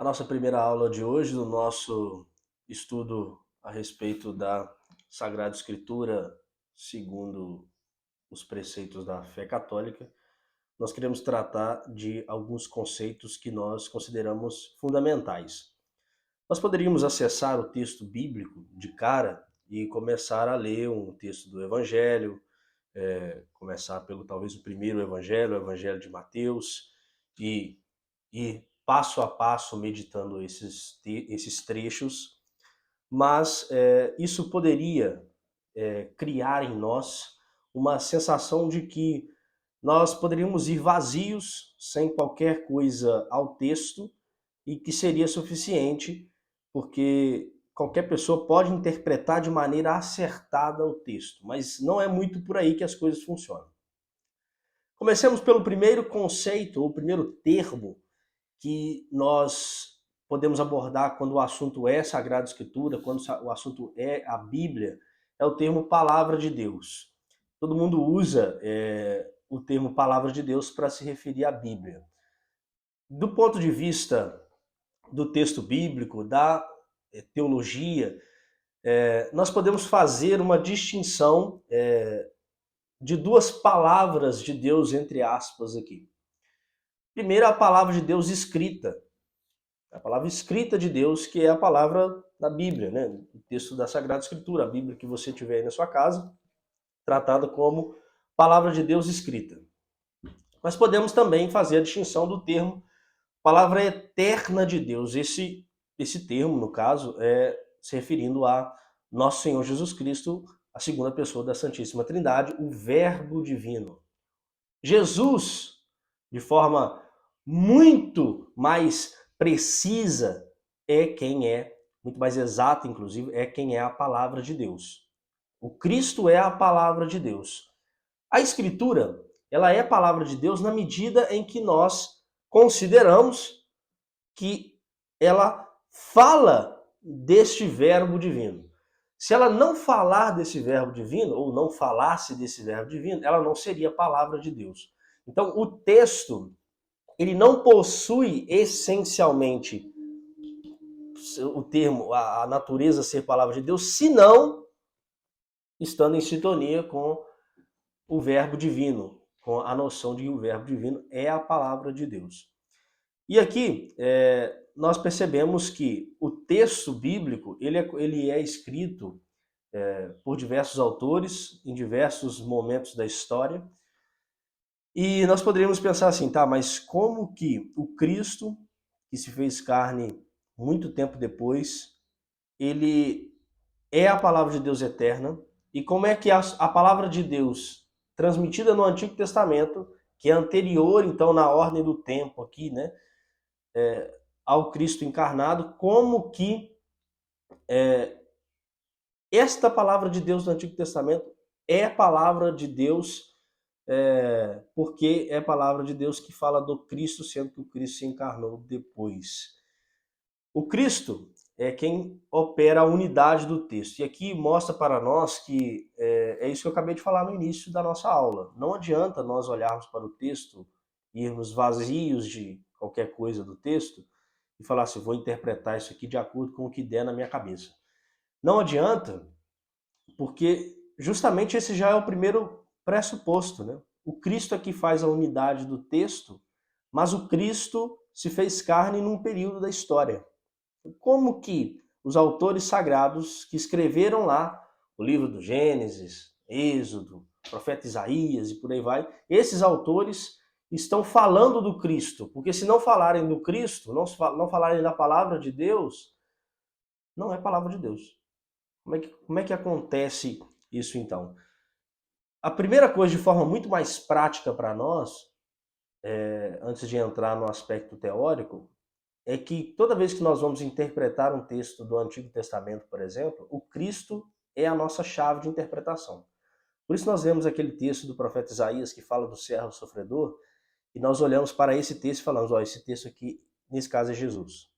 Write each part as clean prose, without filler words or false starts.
A nossa primeira aula de hoje, do nosso estudo a respeito da Sagrada Escritura, segundo os preceitos da fé católica, nós queremos tratar de alguns conceitos que nós consideramos fundamentais. Nós poderíamos acessar o texto bíblico de cara e começar a ler um texto do Evangelho, começar pelo talvez o primeiro Evangelho, o Evangelho de Mateus, e passo a passo meditando esses trechos, mas isso poderia criar em nós uma sensação de que nós poderíamos ir vazios, sem qualquer coisa ao texto, e que seria suficiente, porque qualquer pessoa pode interpretar de maneira acertada o texto, mas não é muito por aí que as coisas funcionam. Comecemos pelo primeiro conceito, ou primeiro termo, que nós podemos abordar quando o assunto é Sagrada Escritura, quando o assunto é a Bíblia, é o termo Palavra de Deus. Todo mundo usa o termo Palavra de Deus para se referir à Bíblia. Do ponto de vista do texto bíblico, da teologia, nós podemos fazer uma distinção de duas palavras de Deus, entre aspas, aqui. Primeiro, a palavra de Deus escrita. A palavra escrita de Deus, que é a palavra da Bíblia, né? O texto da Sagrada Escritura, a Bíblia que você tiver aí na sua casa, tratada como palavra de Deus escrita. Mas podemos também fazer a distinção do termo palavra eterna de Deus. Esse termo, no caso, é se referindo a nosso Senhor Jesus Cristo, a segunda pessoa da Santíssima Trindade, o Verbo Divino. Jesus, de forma muito mais precisa, muito mais exata, inclusive, é quem é a palavra de Deus. O Cristo é a palavra de Deus. A Escritura, ela é a palavra de Deus na medida em que nós consideramos que ela fala deste verbo divino. Se ela não falar desse verbo divino, ou não falasse desse verbo divino, ela não seria a palavra de Deus. Então, o texto, ele não possui essencialmente o termo, a natureza ser palavra de Deus, senão estando em sintonia com o verbo divino, com a noção de que o verbo divino é a palavra de Deus. E aqui nós percebemos que o texto bíblico ele é escrito por diversos autores em diversos momentos da história. E nós poderíamos pensar assim, tá, mas como que o Cristo, que se fez carne muito tempo depois, ele é a palavra de Deus eterna, e como é que a palavra de Deus transmitida no Antigo Testamento, que é anterior, então, na ordem do tempo aqui, né, ao Cristo encarnado, como que esta palavra de Deus do Antigo Testamento é a palavra de Deus, porque é a palavra de Deus que fala do Cristo, sendo que o Cristo se encarnou depois. O Cristo é quem opera a unidade do texto. E aqui mostra para nós que é isso que eu acabei de falar no início da nossa aula. Não adianta nós olharmos para o texto, irmos vazios de qualquer coisa do texto e falar assim, vou interpretar isso aqui de acordo com o que der na minha cabeça. Não adianta, porque justamente esse já é o primeiro pressuposto, né? O Cristo é que faz a unidade do texto, mas o Cristo se fez carne num período da história. Como que os autores sagrados que escreveram lá o livro do Gênesis, Êxodo, profeta Isaías e por aí vai, esses autores estão falando do Cristo, porque se não falarem do Cristo, não falarem da palavra de Deus, não é palavra de Deus. Como é que acontece isso então? A primeira coisa, de forma muito mais prática para nós, antes de entrar no aspecto teórico, é que toda vez que nós vamos interpretar um texto do Antigo Testamento, por exemplo, o Cristo é a nossa chave de interpretação. Por isso nós vemos aquele texto do profeta Isaías que fala do servo sofredor, e nós olhamos para esse texto e falamos, ó, esse texto aqui, nesse caso é Jesus,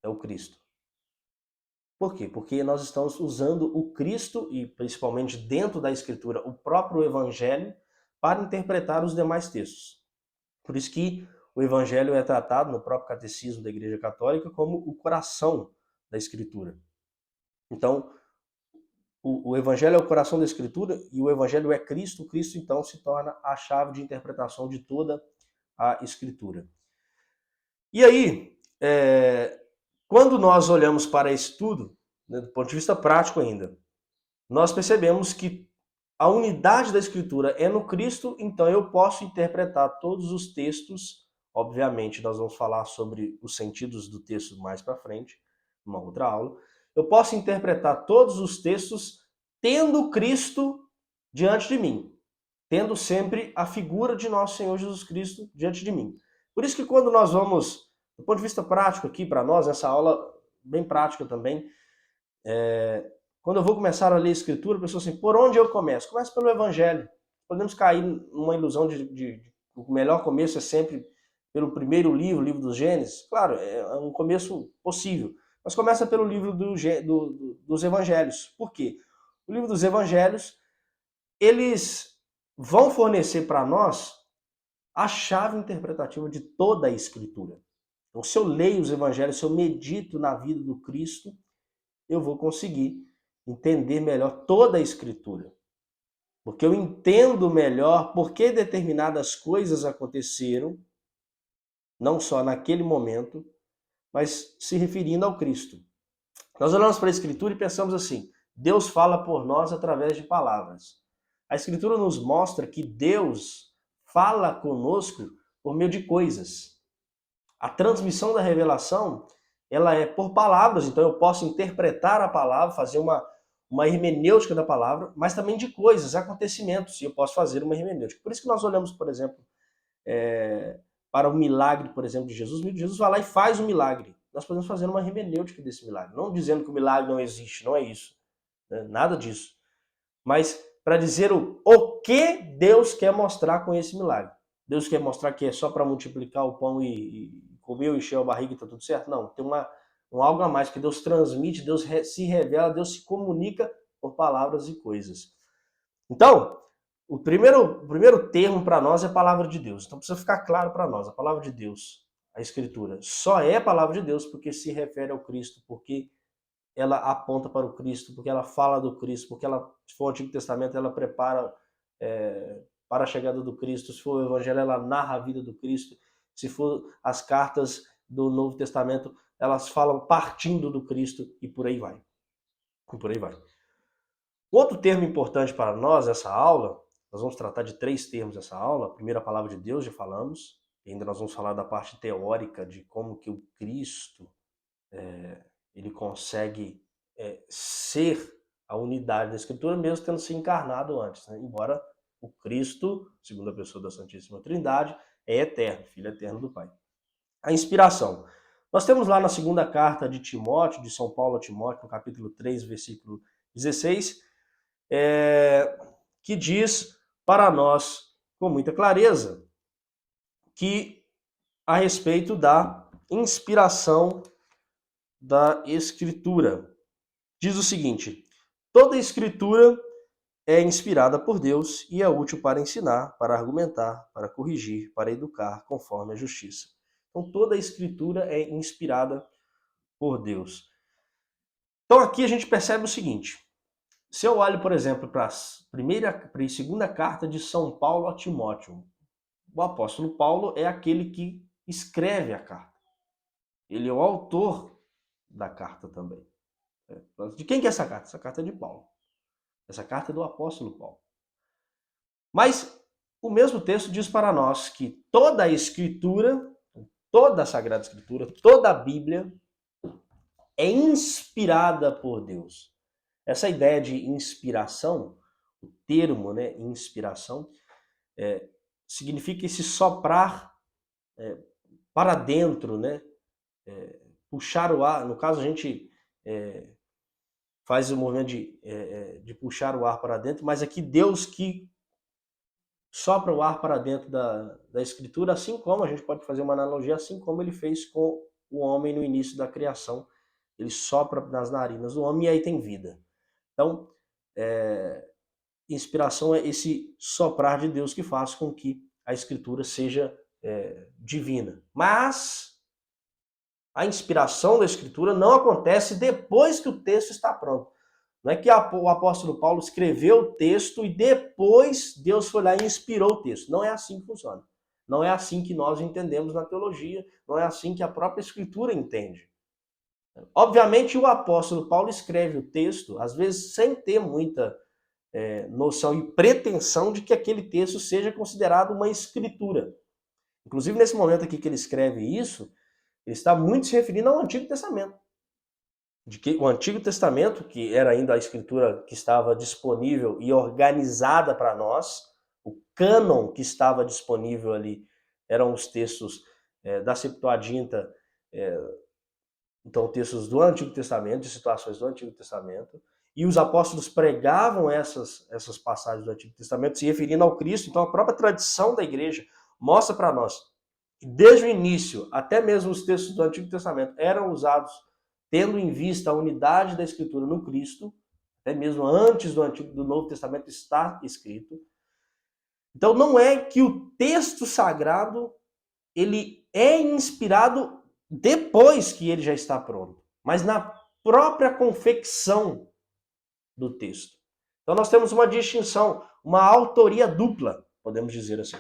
é o Cristo. Por quê? Porque nós estamos usando o Cristo, e principalmente dentro da Escritura, o próprio Evangelho, para interpretar os demais textos. Por isso que o Evangelho é tratado no próprio Catecismo da Igreja Católica como o coração da Escritura. Então, o Evangelho é o coração da Escritura e o Evangelho é Cristo. Cristo, então, se torna a chave de interpretação de toda a Escritura. E aí, quando nós olhamos para isso tudo, né, do ponto de vista prático ainda, nós percebemos que a unidade da Escritura é no Cristo, então eu posso interpretar todos os textos. Obviamente, nós vamos falar sobre os sentidos do texto mais para frente, numa outra aula. Eu posso interpretar todos os textos tendo Cristo diante de mim, tendo sempre a figura de nosso Senhor Jesus Cristo diante de mim. Por isso que quando nós vamos, do ponto de vista prático aqui para nós, essa aula bem prática também, quando eu vou começar a ler a Escritura, a pessoa assim, por onde eu começo? Começo pelo Evangelho. Podemos cair numa ilusão de o melhor começo é sempre pelo primeiro livro, o livro dos Gênesis. Claro, é um começo possível. Mas começa pelo livro dos Evangelhos. Por quê? O livro dos Evangelhos, eles vão fornecer para nós a chave interpretativa de toda a Escritura. Então, se eu leio os Evangelhos, se eu medito na vida do Cristo, eu vou conseguir entender melhor toda a Escritura. Porque eu entendo melhor por que determinadas coisas aconteceram, não só naquele momento, mas se referindo ao Cristo. Nós olhamos para a Escritura e pensamos assim, Deus fala por nós através de palavras. A Escritura nos mostra que Deus fala conosco por meio de coisas. A transmissão da revelação, ela é por palavras, então eu posso interpretar a palavra, fazer uma hermenêutica da palavra, mas também de coisas, acontecimentos, e eu posso fazer uma hermenêutica. Por isso que nós olhamos, por exemplo, para o milagre, por exemplo, de Jesus. Jesus vai lá e faz o milagre. Nós podemos fazer uma hermenêutica desse milagre. Não dizendo que o milagre não existe, não é isso. Né? Nada disso. Mas para dizer o que Deus quer mostrar com esse milagre. Deus quer mostrar que é só para multiplicar o pão e comer, encher a barriga e está tudo certo? Não, tem um algo a mais que Deus transmite, Deus se revela, Deus se comunica por palavras e coisas. Então, o primeiro termo para nós é a palavra de Deus. Então precisa ficar claro para nós, a palavra de Deus, a Escritura, só é a palavra de Deus porque se refere ao Cristo, porque ela aponta para o Cristo, porque ela fala do Cristo, porque ela, se for o Antigo Testamento, ela prepara para a chegada do Cristo, se for o Evangelho, ela narra a vida do Cristo, se for as cartas do Novo Testamento, elas falam partindo do Cristo e por aí vai. E por aí vai. Outro termo importante para nós, essa aula, nós vamos tratar de 3 termos nessa aula. A primeira, a palavra de Deus, já falamos, e ainda nós vamos falar da parte teórica de como que o Cristo ele consegue ser a unidade da Escritura, mesmo tendo se encarnado antes, né? Embora o Cristo, segunda pessoa da Santíssima Trindade, é eterno, Filho eterno do Pai. A inspiração. Nós temos lá na segunda carta de Timóteo, de São Paulo a Timóteo, no capítulo 3, versículo 16, que diz para nós, com muita clareza, que a respeito da inspiração da Escritura. Diz o seguinte, toda Escritura é inspirada por Deus e é útil para ensinar, para argumentar, para corrigir, para educar, conforme a justiça. Então toda a Escritura é inspirada por Deus. Então aqui a gente percebe o seguinte, se eu olho, por exemplo, para a segunda carta de São Paulo a Timóteo, o apóstolo Paulo é aquele que escreve a carta. Ele é o autor da carta também. De quem que é essa carta? Essa carta é de Paulo. Essa carta é do apóstolo Paulo. Mas o mesmo texto diz para nós que toda a Escritura, toda a Sagrada Escritura, toda a Bíblia é inspirada por Deus. Essa ideia de inspiração, o termo, né, inspiração, significa esse soprar para dentro, né? Puxar o ar. No caso, a gente faz o movimento de puxar o ar para dentro, mas aqui Deus que sopra o ar para dentro da Escritura, assim como a gente pode fazer uma analogia, assim como ele fez com o homem no início da criação. Ele sopra nas narinas do homem e aí tem vida. Então, inspiração é esse soprar de Deus que faz com que a Escritura seja divina. Mas a inspiração da Escritura não acontece depois que o texto está pronto. Não é que o apóstolo Paulo escreveu o texto e depois Deus foi lá e inspirou o texto. Não é assim que funciona. Não é assim que nós entendemos na teologia, não é assim que a própria Escritura entende. Obviamente, o apóstolo Paulo escreve o texto, às vezes sem ter muita noção e pretensão de que aquele texto seja considerado uma escritura. Inclusive, nesse momento aqui que ele escreve isso, ele está muito se referindo ao Antigo Testamento. De que o Antigo Testamento, que era ainda a escritura que estava disponível e organizada para nós, o cânon que estava disponível ali eram os textos da Septuaginta, então textos do Antigo Testamento, de situações do Antigo Testamento, e os apóstolos pregavam essas passagens do Antigo Testamento se referindo ao Cristo. Então a própria tradição da igreja mostra para nós que desde o início, até mesmo os textos do Antigo Testamento eram usados tendo em vista a unidade da Escritura no Cristo, até mesmo antes do Novo Testamento estar escrito. Então não é que o texto sagrado ele é inspirado depois que ele já está pronto, mas na própria confecção do texto. Então nós temos uma distinção, uma autoria dupla, podemos dizer assim.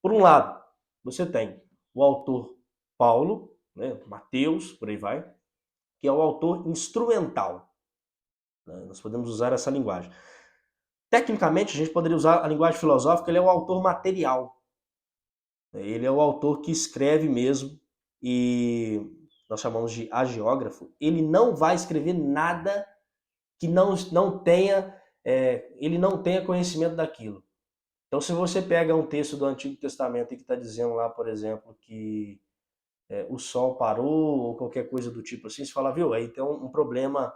Por um lado, você tem o autor Paulo, né, Mateus, por aí vai, que é o autor instrumental. Nós podemos usar essa linguagem. Tecnicamente, a gente poderia usar a linguagem filosófica, ele é o autor material. Ele é o autor que escreve mesmo, e nós chamamos de agiógrafo. Ele não vai escrever nada que não tenha, ele não tenha conhecimento daquilo. Então, se você pega um texto do Antigo Testamento e que está dizendo lá, por exemplo, que o sol parou, ou qualquer coisa do tipo assim, você fala, viu, aí tem um problema,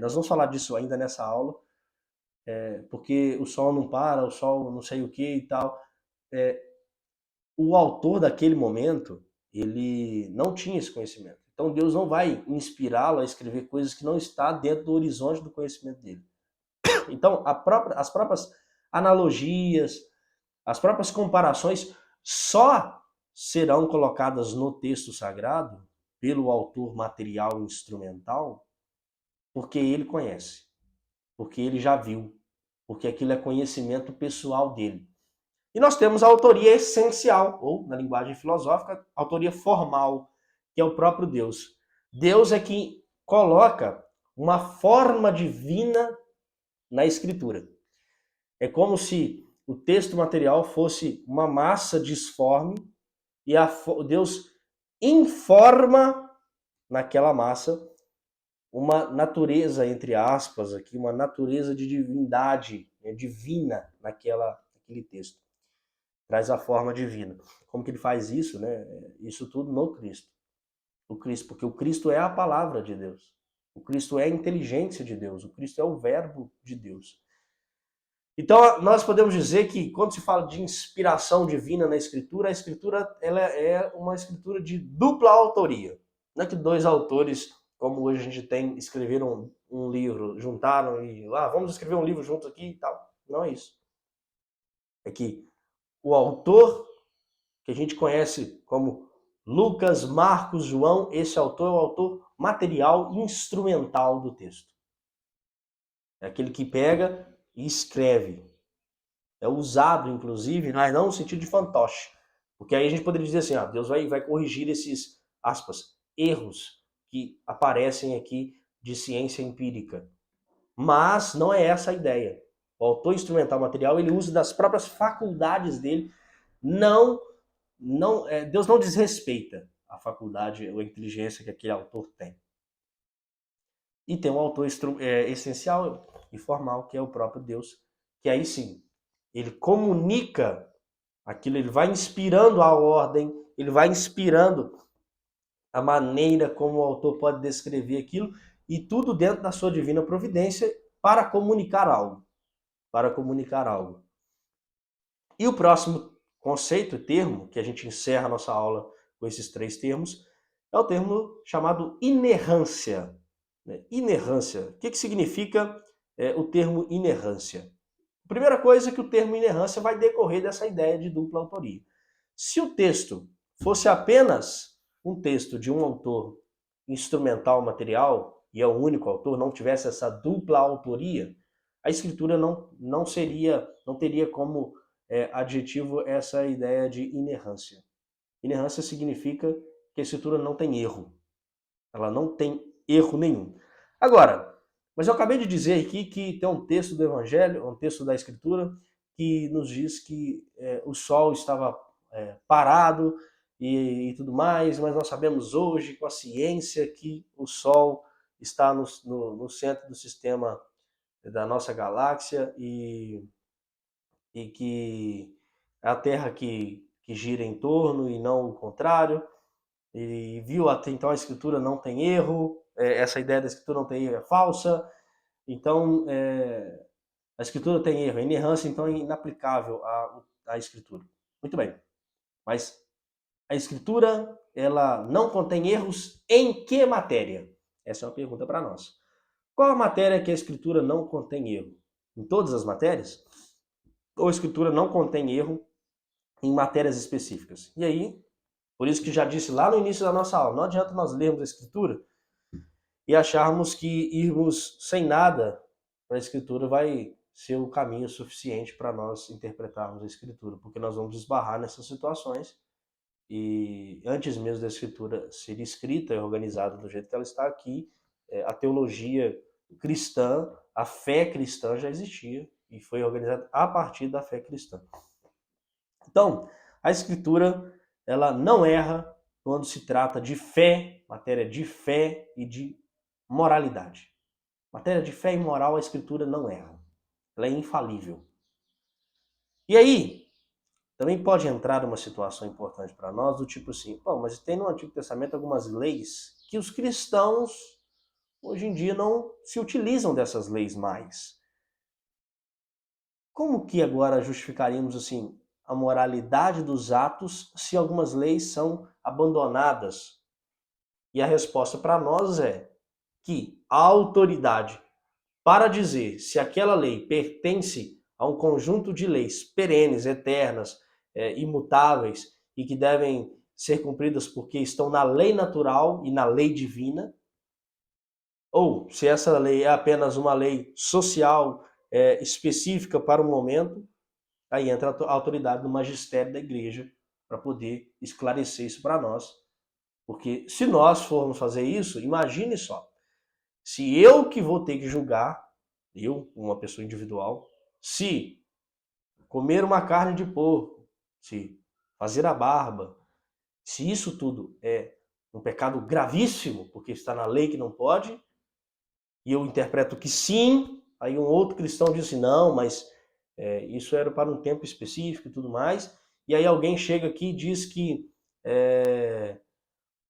nós vamos falar disso ainda nessa aula, porque o sol não para, o sol não sei o que e tal. O autor daquele momento, ele não tinha esse conhecimento. Então Deus não vai inspirá-lo a escrever coisas que não está dentro do horizonte do conhecimento dele. Então as próprias analogias, as próprias comparações só serão colocadas no texto sagrado pelo autor material instrumental porque ele conhece, porque ele já viu, porque aquilo é conhecimento pessoal dele. E nós temos a autoria essencial, ou, na linguagem filosófica, a autoria formal, que é o próprio Deus. Deus é que coloca uma forma divina na Escritura. É como se o texto material fosse uma massa disforme e Deus informa naquela massa uma natureza, entre aspas, aqui, uma natureza de divindade, divina naquele texto. Traz a forma divina. Como que ele faz isso, né? Isso tudo no Cristo. O Cristo, porque o Cristo é a palavra de Deus. O Cristo é a inteligência de Deus. O Cristo é o verbo de Deus. Então, nós podemos dizer que quando se fala de inspiração divina na Escritura, a Escritura ela é uma Escritura de dupla autoria. Não é que dois autores, como hoje a gente tem, escreveram um livro, juntaram e vamos escrever um livro juntos aqui e tal. Não é isso. É que o autor, que a gente conhece como Lucas, Marcos, João, esse autor é o autor material e instrumental do texto. É aquele que pega e escreve. É usado, inclusive, mas não no sentido de fantoche. Porque aí a gente poderia dizer assim, Deus vai corrigir esses, aspas, erros que aparecem aqui de ciência empírica. Mas não é essa a ideia. O autor instrumental material, ele usa das próprias faculdades dele, Deus não desrespeita a faculdade ou a inteligência que aquele autor tem. E tem um autor essencial e formal, que é o próprio Deus, que aí sim, ele comunica aquilo, ele vai inspirando a ordem, ele vai inspirando a maneira como o autor pode descrever aquilo, e tudo dentro da sua divina providência para comunicar algo. Para comunicar algo. E o próximo conceito, termo, que a gente encerra a nossa aula com esses três termos, é o termo chamado inerrância. Inerrância. O que significa o termo inerrância? A primeira coisa é que o termo inerrância vai decorrer dessa ideia de dupla autoria. Se o texto fosse apenas um texto de um autor instrumental material, e é o único autor, não tivesse essa dupla autoria, a escritura não teria como adjetivo essa ideia de inerrância. Inerrância significa que a escritura não tem erro. Ela não tem erro nenhum. Agora, mas eu acabei de dizer aqui que tem um texto do Evangelho, um texto da Escritura, que nos diz que o sol estava parado e tudo mais, mas nós sabemos hoje, com a ciência, que o sol está no centro do sistema da nossa galáxia e que é a Terra que gira em torno e não o contrário. E viu até então a escritura não tem erro, essa ideia da escritura não tem erro é falsa, então a escritura tem erro, a inerrância então é inaplicável à escritura. Muito bem, mas a escritura ela não contém erros em que matéria? Essa é uma pergunta para nós. Qual a matéria que a escritura não contém erro? Em todas as matérias? Ou a escritura não contém erro em matérias específicas? E aí, por isso que já disse lá no início da nossa aula, não adianta nós lermos a escritura e acharmos que irmos sem nada para a escritura vai ser o caminho suficiente para nós interpretarmos a escritura, porque nós vamos esbarrar nessas situações e antes mesmo da escritura ser escrita e organizada do jeito que ela está aqui, a teologia cristã, a fé cristã já existia e foi organizada a partir da fé cristã. Então, a escritura ela não erra quando se trata de fé, matéria de fé e de moralidade. Matéria de fé e moral, a escritura não erra. Ela é infalível. E aí, também pode entrar uma situação importante para nós, do tipo assim, pô, mas tem no Antigo Testamento algumas leis que os cristãos hoje em dia não se utilizam dessas leis mais. Como que agora justificaríamos assim a moralidade dos atos se algumas leis são abandonadas? E a resposta para nós é que a autoridade para dizer se aquela lei pertence a um conjunto de leis perenes, eternas, imutáveis e que devem ser cumpridas porque estão na lei natural e na lei divina, ou se essa lei é apenas uma lei social específica para o momento, aí entra a autoridade do magistério da igreja para poder esclarecer isso para nós. Porque se nós formos fazer isso, imagine só, se eu que vou ter que julgar, eu, uma pessoa individual, se comer uma carne de porco, se fazer a barba, se isso tudo é um pecado gravíssimo, porque está na lei que não pode, e eu interpreto que sim, aí um outro cristão diz assim, não, mas isso era para um tempo específico e tudo mais, e aí alguém chega aqui e diz que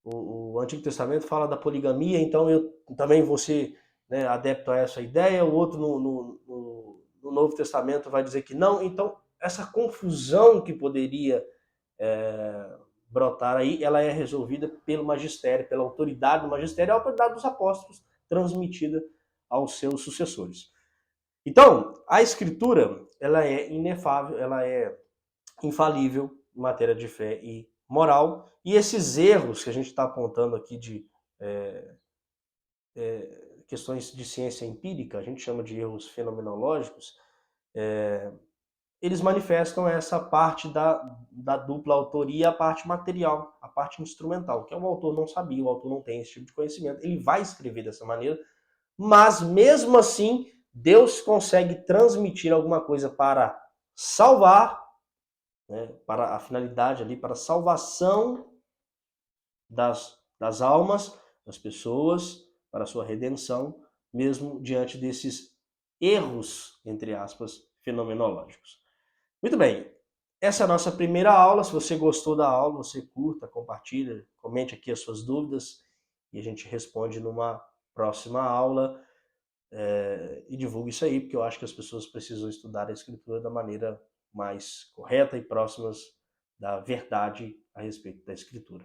o Antigo Testamento fala da poligamia, então eu também vou ser adepto a essa ideia, o outro no Novo Testamento vai dizer que não, então essa confusão que poderia brotar aí, ela é resolvida pelo magistério, pela autoridade do magistério, a autoridade dos apóstolos, transmitida aos seus sucessores. Então, a escritura, ela é inefável, ela é infalível em matéria de fé e moral, e esses erros que a gente está apontando aqui de questões de ciência empírica, a gente chama de erros fenomenológicos, eles manifestam essa parte da dupla autoria, a parte material, a parte instrumental, que é o autor não sabia, o autor não tem esse tipo de conhecimento, ele vai escrever dessa maneira, mas mesmo assim, Deus consegue transmitir alguma coisa para salvar, para a finalidade ali, para a salvação das almas, das pessoas, para a sua redenção, mesmo diante desses erros, entre aspas, fenomenológicos. Muito bem, essa é a nossa primeira aula. Se você gostou da aula, você curta, compartilha, comente aqui as suas dúvidas e a gente responde numa próxima aula. E divulgue isso aí, porque eu acho que as pessoas precisam estudar a escritura da maneira mais correta e próximas da verdade a respeito da escritura.